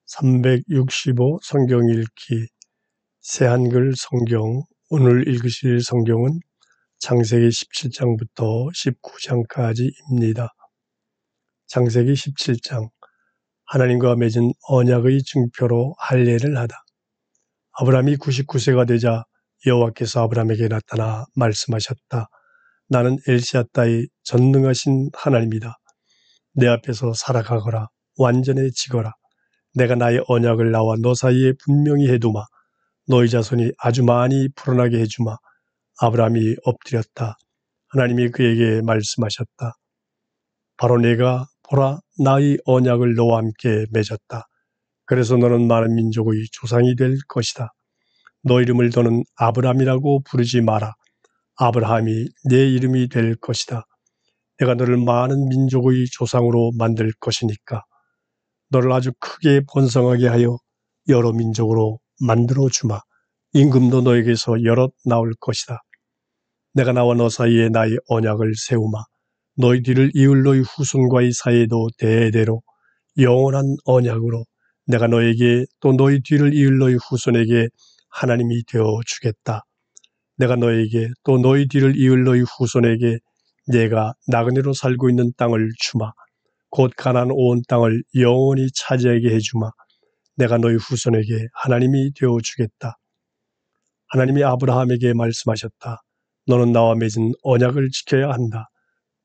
365 성경 읽기 새한글 성경. 오늘 읽으실 성경은 창세기 17장부터 19장까지입니다. 창세기 17장. 하나님과 맺은 언약의 증표로 할례를 하다. 아브라함이 99세가 되자 여호와께서 아브라함에게 나타나 말씀하셨다. 나는 엘시아다의 전능하신 하나님이다. 내 앞에서 살아가거라. 완전해지거라. 내가 나의 언약을 나와 너 사이에 분명히 해두마. 너희 자손이 아주 많이 불어나게 해주마. 아브라함이 엎드렸다. 하나님이 그에게 말씀하셨다. 바로 내가 보라 나의 언약을 너와 함께 맺었다. 그래서 너는 많은 민족의 조상이 될 것이다. 너 이름을 더는 아브라함이라고 부르지 마라. 아브라함이 내 이름이 될 것이다. 내가 너를 많은 민족의 조상으로 만들 것이니까 너를 아주 크게 번성하게 하여 여러 민족으로 만들어 주마. 임금도 너에게서 여럿 나올 것이다. 내가 나와 너 사이에 나의 언약을 세우마. 너희 뒤를 이을 너희 후손과의 사이에도 대대로 영원한 언약으로 내가 너에게 또 너희 뒤를 이을 너희 후손에게 하나님이 되어 주겠다. 내가 너에게 또 너희 뒤를 이을 너희 후손에게 내가 나그네로 살고 있는 땅을 주마. 곧 가나안 온 땅을 영원히 차지하게 해주마. 내가 너희 후손에게 하나님이 되어 주겠다. 하나님이 아브라함에게 말씀하셨다. 너는 나와 맺은 언약을 지켜야 한다.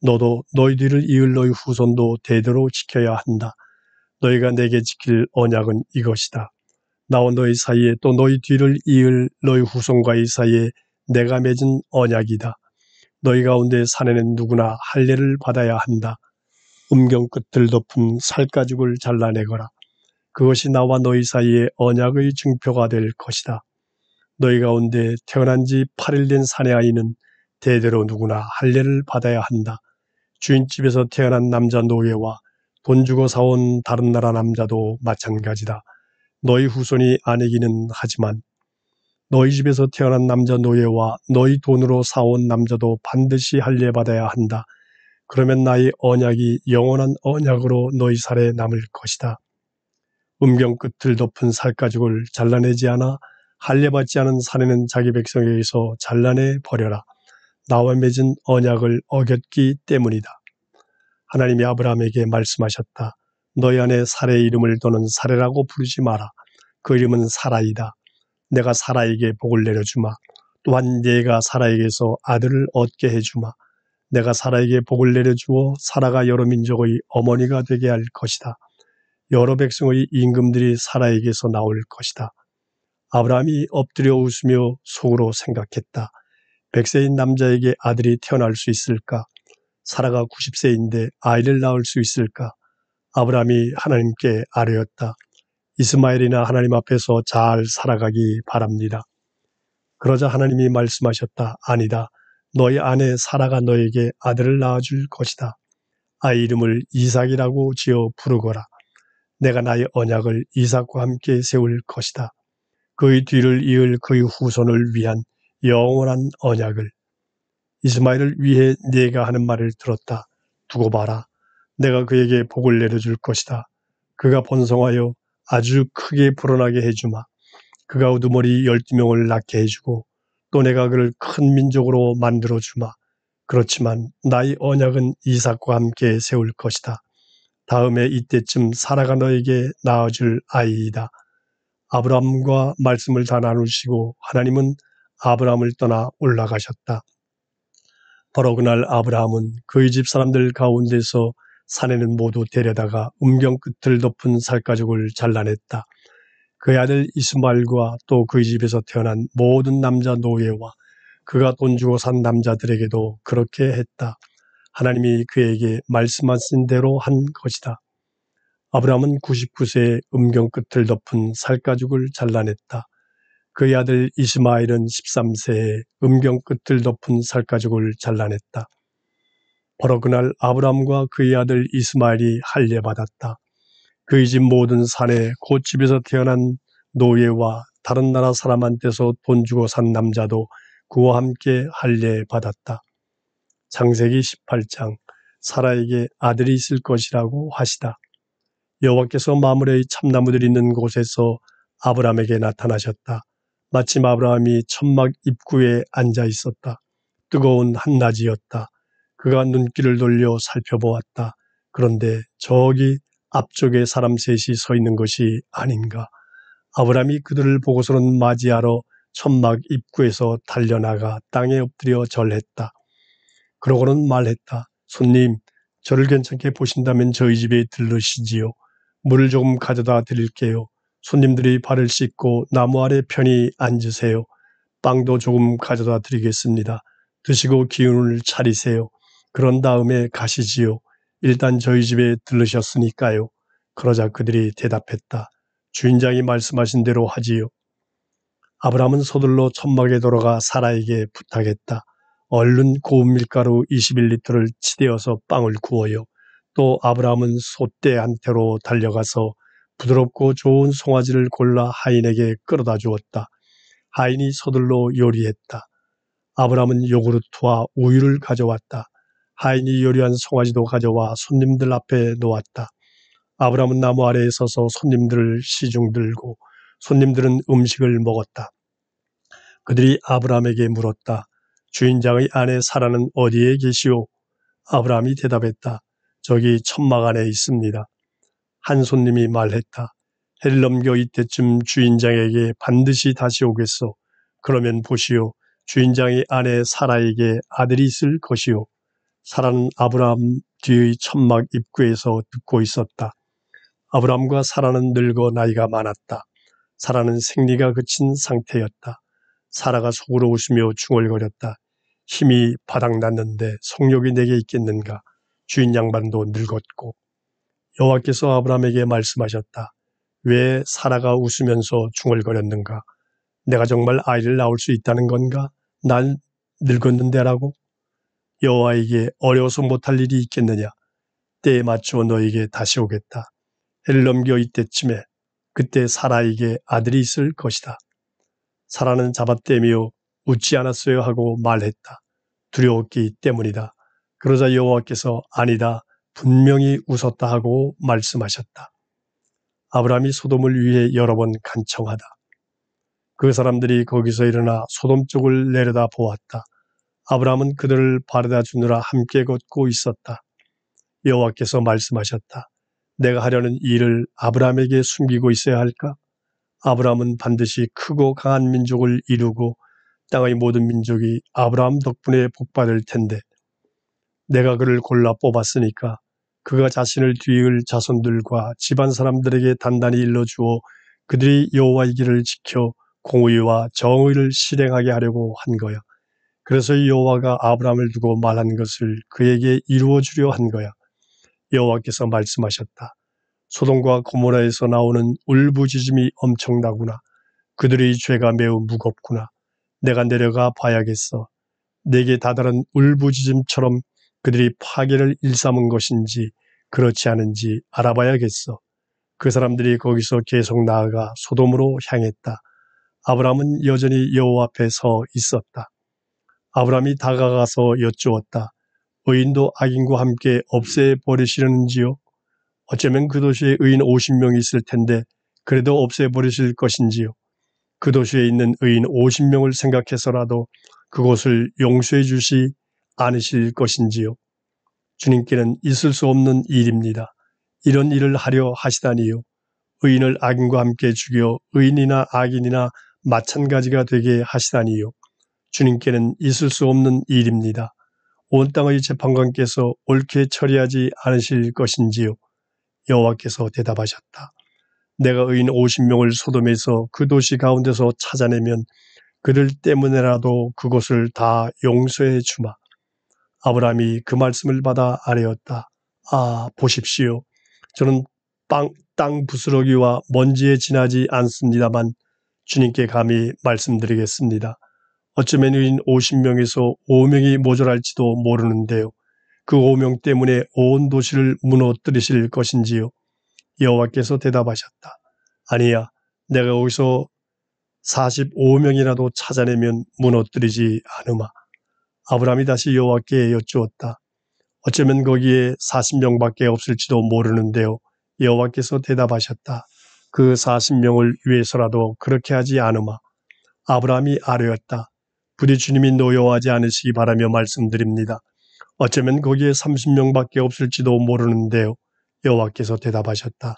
너도 너희 뒤를 이을 너희 후손도 대대로 지켜야 한다. 너희가 내게 지킬 언약은 이것이다. 나와 너희 사이에 또 너희 뒤를 이을 너희 후손과의 사이에 내가 맺은 언약이다. 너희 가운데 사내는 누구나 할례를 받아야 한다. 음경 끝을 덮은 살가죽을 잘라내거라. 그것이 나와 너희 사이에 언약의 증표가 될 것이다. 너희 가운데 태어난 지 8일 된 사내 아이는 대대로 누구나 할례를 받아야 한다. 주인집에서 태어난 남자 노예와 돈 주고 사온 다른 나라 남자도 마찬가지다. 너희 후손이 아니기는 하지만 너희 집에서 태어난 남자 노예와 너희 돈으로 사온 남자도 반드시 할례 받아야 한다. 그러면 나의 언약이 영원한 언약으로 너희 살에 남을 것이다. 음경 끝을 덮은 살가죽을 잘라내지 않아 할례 받지 않은 사내는 자기 백성에게서 잘라내 버려라. 나와 맺은 언약을 어겼기 때문이다. 하나님이 아브라함에게 말씀하셨다. 너희 안에 사라의 이름을 너는 사라라고 부르지 마라. 그 이름은 사라이다. 내가 사라에게 복을 내려주마. 또한 네가 사라에게서 아들을 얻게 해주마. 내가 사라에게 복을 내려주어 사라가 여러 민족의 어머니가 되게 할 것이다. 여러 백성의 임금들이 사라에게서 나올 것이다. 아브라함이 엎드려 웃으며 속으로 생각했다. 100세인 남자에게 아들이 태어날 수 있을까? 사라가 90세인데 아이를 낳을 수 있을까? 아브라함이 하나님께 아뢰었다. 이스마엘이나 하나님 앞에서 잘 살아가기 바랍니다. 그러자 하나님이 말씀하셨다. 아니다. 너희 아내 사라가 너에게 아들을 낳아줄 것이다. 아이 이름을 이삭이라고 지어 부르거라. 내가 나의 언약을 이삭과 함께 세울 것이다. 그의 뒤를 이을 그의 후손을 위한 영원한 언약을. 이스마엘을 위해 네가 하는 말을 들었다. 두고 봐라. 내가 그에게 복을 내려줄 것이다. 그가 번성하여 아주 크게 불어나게 해주마. 그가 우두머리 12명을 낳게 해주고 또 내가 그를 큰 민족으로 만들어주마. 그렇지만 나의 언약은 이삭과 함께 세울 것이다. 다음에 이때쯤 사라가 너에게 낳아줄 아이이다. 아브라함과 말씀을 다 나누시고 하나님은 아브라함을 떠나 올라가셨다. 바로 그날 아브라함은 그의 집 사람들 가운데서 사내는 모두 데려다가 음경 끝을 덮은 살가죽을 잘라냈다. 그의 아들 이스마엘과 또 그의 집에서 태어난 모든 남자 노예와 그가 돈 주고 산 남자들에게도 그렇게 했다. 하나님이 그에게 말씀하신 대로 한 것이다. 아브라함은 99세에 음경 끝을 덮은 살가죽을 잘라냈다. 그의 아들 이스마엘은 13세에 음경 끝을 덮은 살가죽을 잘라냈다. 바로 그날 아브라함과 그의 아들 이스마엘이 할례 받았다. 그의 집 모든 사내 곧 집에서 태어난 노예와 다른 나라 사람한테서 돈 주고 산 남자도 그와 함께 할례 받았다. 창세기 18장. 사라에게 아들이 있을 것이라고 하시다. 여호와께서 마므레의 참나무들이 있는 곳에서 아브라함에게 나타나셨다. 마침 아브라함이 천막 입구에 앉아 있었다. 뜨거운 한낮이었다. 그가 눈길을 돌려 살펴보았다. 그런데 저기 앞쪽에 사람 셋이 서 있는 것이 아닌가. 아브라함이 그들을 보고서는 맞이하러 천막 입구에서 달려나가 땅에 엎드려 절했다. 그러고는 말했다. 손님, 저를 괜찮게 보신다면 저희 집에 들르시지요. 물을 조금 가져다 드릴게요. 손님들이 발을 씻고 나무 아래 편히 앉으세요. 빵도 조금 가져다 드리겠습니다. 드시고 기운을 차리세요. 그런 다음에 가시지요. 일단 저희 집에 들르셨으니까요. 그러자 그들이 대답했다. 주인장이 말씀하신 대로 하지요. 아브라함은 서둘러 천막에 돌아가 사라에게 부탁했다. 얼른 고운 밀가루 21리터를 치대어서 빵을 구워요. 또 아브라함은 소떼 한 태로 달려가서 부드럽고 좋은 송아지를 골라 하인에게 끌어다 주었다. 하인이 서둘러 요리했다. 아브라함은 요구르트와 우유를 가져왔다. 하인이 요리한 송아지도 가져와 손님들 앞에 놓았다. 아브라함은 나무 아래에 서서 손님들을 시중들고 손님들은 음식을 먹었다. 그들이 아브라함에게 물었다. 주인장의 아내 사라는 어디에 계시오? 아브라함이 대답했다. 저기 천막 안에 있습니다. 한 손님이 말했다. 해를 넘겨 이때쯤 주인장에게 반드시 다시 오겠소. 그러면 보시오. 주인장의 아내 사라에게 아들이 있을 것이오. 사라는 아브라함 뒤의 천막 입구에서 듣고 있었다. 아브라함과 사라는 늙어 나이가 많았다. 사라는 생리가 그친 상태였다. 사라가 속으로 웃으며 중얼거렸다. 힘이 바닥났는데 성욕이 내게 있겠는가. 주인 양반도 늙었고. 여호와께서 아브라함에게 말씀하셨다. 왜 사라가 웃으면서 중얼거렸는가? 내가 정말 아이를 낳을 수 있다는 건가? 난 늙었는데라고? 여호와에게 어려워서 못할 일이 있겠느냐? 때에 맞추어 너에게 다시 오겠다. 해를 넘겨 이때쯤에 그때 사라에게 아들이 있을 것이다. 사라는 잡아떼며 웃지 않았어요 하고 말했다. 두려웠기 때문이다. 그러자 여호와께서 아니다. 분명히 웃었다 하고 말씀하셨다. 아브라함이 소돔을 위해 여러 번 간청하다. 그 사람들이 거기서 일어나 소돔 쪽을 내려다 보았다. 아브라함은 그들을 바래다 주느라 함께 걷고 있었다. 여호와께서 말씀하셨다. 내가 하려는 일을 아브라함에게 숨기고 있어야 할까? 아브라함은 반드시 크고 강한 민족을 이루고 땅의 모든 민족이 아브라함 덕분에 복받을 텐데 내가 그를 골라 뽑았으니까 그가 자신을 뒤이을 자손들과 집안 사람들에게 단단히 일러주어 그들이 여호와의 길을 지켜 공의와 정의를 실행하게 하려고 한 거야. 그래서 여호와가 아브라함을 두고 말한 것을 그에게 이루어 주려 한 거야. 여호와께서 말씀하셨다. 소돔과 고모라에서 나오는 울부짖음이 엄청나구나. 그들의 죄가 매우 무겁구나. 내가 내려가 봐야겠어. 내게 다다른 울부짖음처럼 그들이 파괴를 일삼은 것인지 그렇지 않은지 알아봐야겠어. 그 사람들이 거기서 계속 나아가 소돔으로 향했다. 아브라함은 여전히 여호와 앞에 서 있었다. 아브라함이 다가가서 여쭈었다. 의인도 악인과 함께 없애버리시려는지요? 어쩌면 그 도시에 의인 50명이 있을 텐데 그래도 없애버리실 것인지요? 그 도시에 있는 의인 50명을 생각해서라도 그곳을 용서해 주시 않으실 것인지요? 주님께는 있을 수 없는 일입니다. 이런 일을 하려 하시다니요. 의인을 악인과 함께 죽여 의인이나 악인이나 마찬가지가 되게 하시다니요. 주님께는 있을 수 없는 일입니다. 온 땅의 재판관께서 옳게 처리하지 않으실 것인지요. 여호와께서 대답하셨다. 내가 의인 50명을 소돔에서 그 도시 가운데서 찾아내면 그들 때문에라도 그곳을 다 용서해 주마. 아브라함이 그 말씀을 받아 아뢰었다. 아, 보십시오. 저는 땅 부스러기와 먼지에 지나지 않습니다만 주님께 감히 말씀드리겠습니다. 어쩌면 의인 50명에서 5명이 모자랄지도 모르는데요. 그 5명 때문에 온 도시를 무너뜨리실 것인지요? 여호와께서 대답하셨다. 아니야, 내가 여기서 45명이라도 찾아내면 무너뜨리지 않으마. 아브라함이 다시 여호와께 여쭈었다. 어쩌면 거기에 40명밖에 없을지도 모르는데요. 여호와께서 대답하셨다. 그 40명을 위해서라도 그렇게 하지 않으마. 아브라함이 아뢰었다. 부디 주님이 노여워하지 않으시기 바라며 말씀드립니다. 어쩌면 거기에 30명밖에 없을지도 모르는데요. 여호와께서 대답하셨다.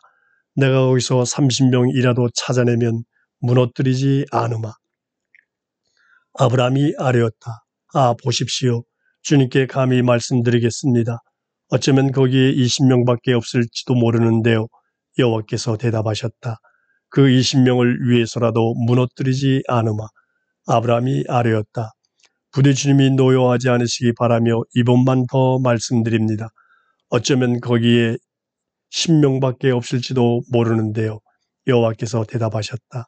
내가 거기서 30명이라도 찾아내면 무너뜨리지 않으마. 아브라함이 아뢰었다. 보십시오. 주님께 감히 말씀드리겠습니다. 어쩌면 거기에 20명밖에 없을지도 모르는데요. 여호와께서 대답하셨다. 그 20명을 위해서라도 무너뜨리지 않으마. 아브라함이 아뢰었다. 부디 주님이 노여워하지 않으시기 바라며 이번만 더 말씀드립니다. 어쩌면 거기에 10명밖에 없을지도 모르는데요. 여호와께서 대답하셨다.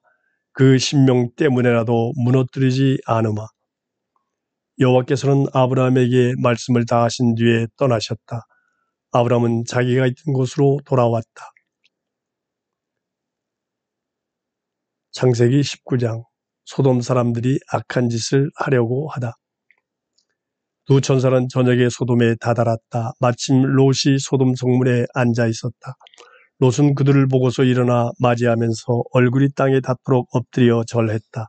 그 10명 때문에라도 무너뜨리지 않으마. 여호와께서는 아브라함에게 말씀을 다 하신 뒤에 떠나셨다. 아브라함은 자기가 있던 곳으로 돌아왔다. 창세기 19장 소돔 사람들이 악한 짓을 하려고 하다. 두 천사는 저녁에 소돔에 다다랐다. 마침 롯이 소돔 성문에 앉아 있었다. 롯은 그들을 보고서 일어나 맞이하면서 얼굴이 땅에 닿도록 엎드려 절했다.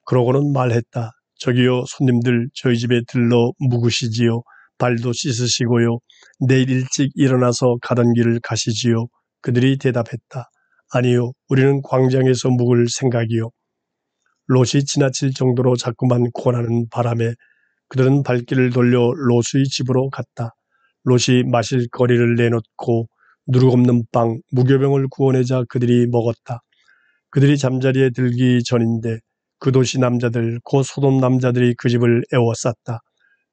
그러고는 말했다. 저기요 손님들 저희 집에 들러 묵으시지요. 발도 씻으시고요. 내일 일찍 일어나서 가던 길을 가시지요. 그들이 대답했다. 아니요 우리는 광장에서 묵을 생각이요. 롯이 지나칠 정도로 자꾸만 권하는 바람에 그들은 발길을 돌려 롯의 집으로 갔다. 롯이 마실 거리를 내놓고 누룩없는 빵, 무교병을 구워내자 그들이 먹었다. 그들이 잠자리에 들기 전인데 그 도시 남자들, 곧 소돔 남자들이 그 집을 에워쌌다.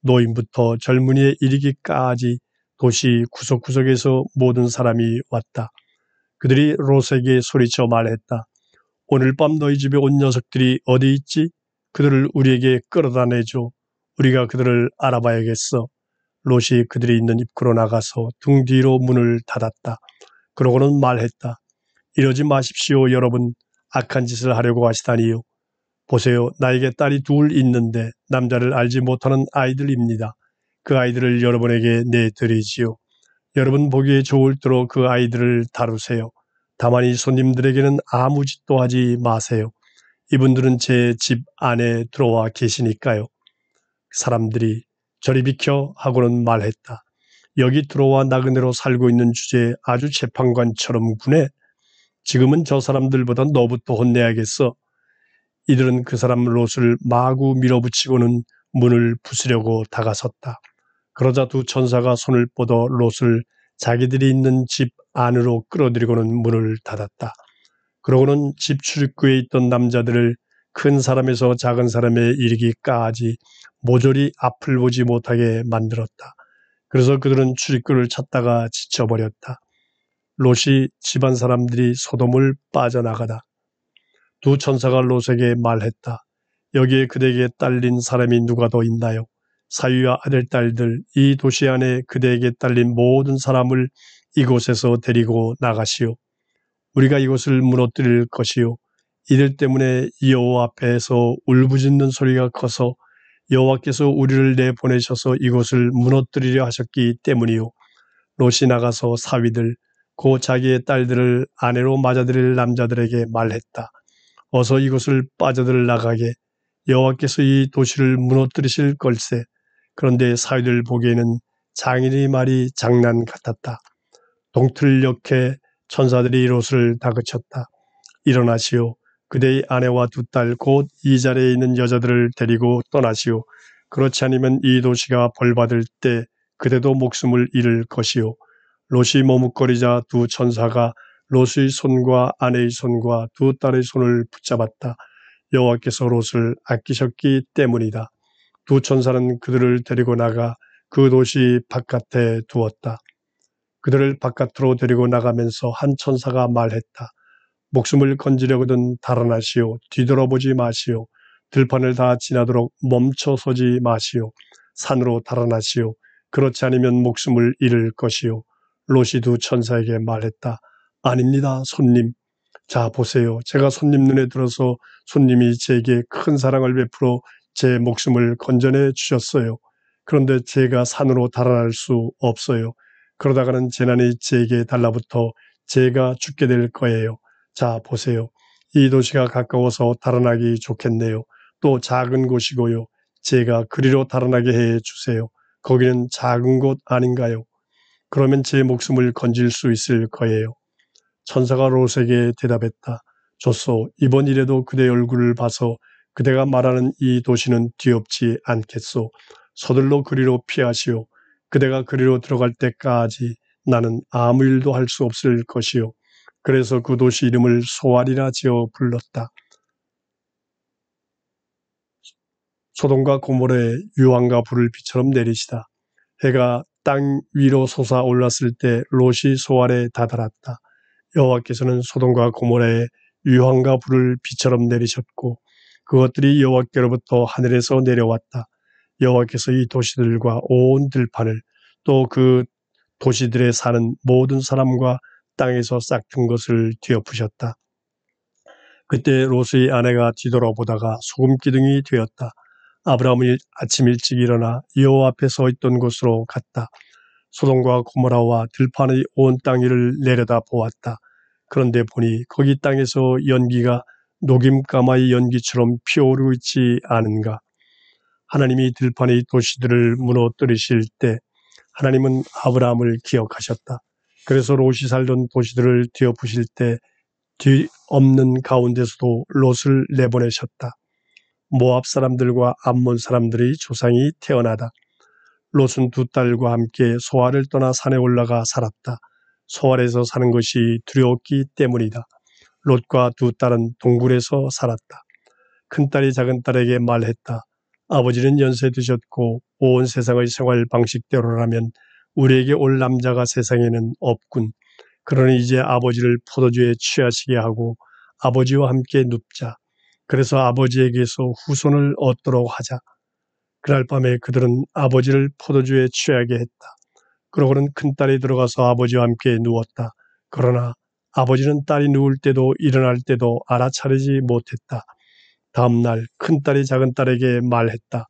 노인부터 젊은이에 이르기까지 도시 구석구석에서 모든 사람이 왔다. 그들이 롯에게 소리쳐 말했다. 오늘 밤 너희 집에 온 녀석들이 어디 있지? 그들을 우리에게 끌어다 내줘. 우리가 그들을 알아봐야겠어. 롯이 그들이 있는 입구로 나가서 등 뒤로 문을 닫았다. 그러고는 말했다. 이러지 마십시오 여러분. 악한 짓을 하려고 하시다니요. 보세요. 나에게 딸이 둘 있는데 남자를 알지 못하는 아이들입니다. 그 아이들을 여러분에게 내드리지요. 여러분 보기에 좋을 대로 그 아이들을 다루세요. 다만 이 손님들에게는 아무 짓도 하지 마세요. 이분들은 제 집 안에 들어와 계시니까요. 사람들이 저리 비켜 하고는 말했다. 여기 들어와 나그네로 살고 있는 주제에 아주 재판관처럼 구네. 지금은 저 사람들보다 너부터 혼내야겠어. 이들은 그 사람 롯을 마구 밀어붙이고는 문을 부수려고 다가섰다. 그러자 두 천사가 손을 뻗어 롯을 자기들이 있는 집 안으로 끌어들이고는 문을 닫았다. 그러고는 집 출입구에 있던 남자들을 큰 사람에서 작은 사람에 이르기까지 모조리 앞을 보지 못하게 만들었다. 그래서 그들은 출입구를 찾다가 지쳐버렸다. 롯이 집안 사람들이 소돔을 빠져나가다. 두 천사가 롯에게 말했다. 여기에 그대에게 딸린 사람이 누가 더 있나요? 사위와 아들딸들 이 도시 안에 그대에게 딸린 모든 사람을 이곳에서 데리고 나가시오. 우리가 이곳을 무너뜨릴 것이요. 이들 때문에 여호와 앞에서 울부짖는 소리가 커서 여호와께서 우리를 내보내셔서 이곳을 무너뜨리려 하셨기 때문이요. 롯이 나가서 사위들 곧 자기의 딸들을 아내로 맞아들일 남자들에게 말했다. 어서 이곳을 빠져들 나가게. 여호와께서 이 도시를 무너뜨리실 걸세. 그런데 사위들 보기에는 장인의 말이 장난 같았다. 동틀녘에 천사들이 롯을 다그쳤다. 일어나시오. 그대의 아내와 두 딸 곧 이 자리에 있는 여자들을 데리고 떠나시오. 그렇지 않으면 이 도시가 벌받을 때 그대도 목숨을 잃을 것이오. 롯이 머뭇거리자 두 천사가 롯의 손과 아내의 손과 두 딸의 손을 붙잡았다. 여호와께서 롯을 아끼셨기 때문이다. 두 천사는 그들을 데리고 나가 그 도시 바깥에 두었다. 그들을 바깥으로 데리고 나가면서 한 천사가 말했다. 목숨을 건지려거든 달아나시오. 뒤돌아보지 마시오. 들판을 다 지나도록 멈춰서지 마시오. 산으로 달아나시오. 그렇지 않으면 목숨을 잃을 것이오. 롯이 두 천사에게 말했다. 아닙니다, 손님. 자, 보세요. 제가 손님 눈에 들어서 손님이 제게 큰 사랑을 베풀어 제 목숨을 건져내 주셨어요. 그런데 제가 산으로 달아날 수 없어요. 그러다가는 재난이 제게 달라붙어 제가 죽게 될 거예요. 자, 보세요. 이 도시가 가까워서 달아나기 좋겠네요. 또 작은 곳이고요. 제가 그리로 달아나게 해 주세요. 거기는 작은 곳 아닌가요? 그러면 제 목숨을 건질 수 있을 거예요. 천사가 롯에게 대답했다. 좋소. 이번 일에도 그대 얼굴을 봐서 그대가 말하는 이 도시는 뒤엎지 않겠소. 서둘러 그리로 피하시오. 그대가 그리로 들어갈 때까지 나는 아무 일도 할 수 없을 것이요. 그래서 그 도시 이름을 소알이라 지어 불렀다. 소돔과 고모라에 유황과 불을 비처럼 내리시다. 해가 땅 위로 솟아올랐을 때 롯이 소알에 다다랐다. 여호와께서는 소돔과 고모라에 유황과 불을 비처럼 내리셨고 그것들이 여호와께로부터 하늘에서 내려왔다. 여호와께서 이 도시들과 온 들판을 또 그 도시들에 사는 모든 사람과 땅에서 싹튼 것을 뒤엎으셨다. 그때 롯의 아내가 뒤돌아보다가 소금기둥이 되었다. 아브라함이 아침 일찍 일어나 여호와 앞에 서 있던 곳으로 갔다. 소돔과 고모라와 들판의 온 땅 위를 내려다 보았다. 그런데 보니 거기 땅에서 연기가 녹임가마의 연기처럼 피어오르고 있지 않은가. 하나님이 들판의 도시들을 무너뜨리실 때 하나님은 아브라함을 기억하셨다. 그래서 롯이 살던 도시들을 뒤엎으실 때 뒤엎는 가운데서도 롯을 내보내셨다. 모압 사람들과 암몬 사람들의 조상이 태어나다. 롯은 두 딸과 함께 소알을 떠나 산에 올라가 살았다. 소알에서 사는 것이 두려웠기 때문이다. 롯과 두 딸은 동굴에서 살았다. 큰딸이 작은딸에게 말했다. 아버지는 연세 드셨고 온 세상의 생활 방식대로라면 우리에게 올 남자가 세상에는 없군. 그러니 이제 아버지를 포도주에 취하시게 하고 아버지와 함께 눕자. 그래서 아버지에게서 후손을 얻도록 하자. 그날 밤에 그들은 아버지를 포도주에 취하게 했다. 그러고는 큰딸이 들어가서 아버지와 함께 누웠다. 그러나 아버지는 딸이 누울 때도 일어날 때도 알아차리지 못했다. 다음 날 큰딸이 작은딸에게 말했다.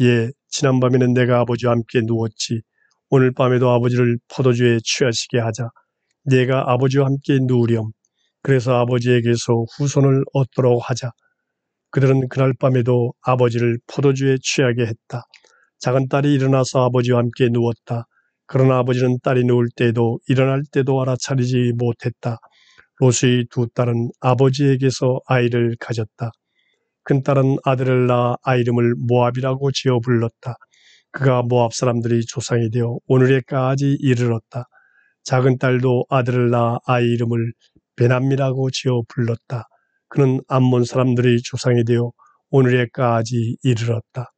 예, 지난밤에는 내가 아버지와 함께 누웠지. 오늘 밤에도 아버지를 포도주에 취하시게 하자. 내가 아버지와 함께 누우렴. 그래서 아버지에게서 후손을 얻도록 하자. 그들은 그날 밤에도 아버지를 포도주에 취하게 했다. 작은딸이 일어나서 아버지와 함께 누웠다. 그러나 아버지는 딸이 누울 때도 일어날 때도 알아차리지 못했다. 롯의 두 딸은 아버지에게서 아이를 가졌다. 큰딸은 아들을 낳아 아이 이름을 모압이라고 지어 불렀다. 그가 모압 사람들이 조상이 되어 오늘에까지 이르렀다. 작은 딸도 아들을 낳아 아이 이름을 베남이라고 지어 불렀다. 그는 암몬 사람들의 조상이 되어 오늘에까지 이르렀다.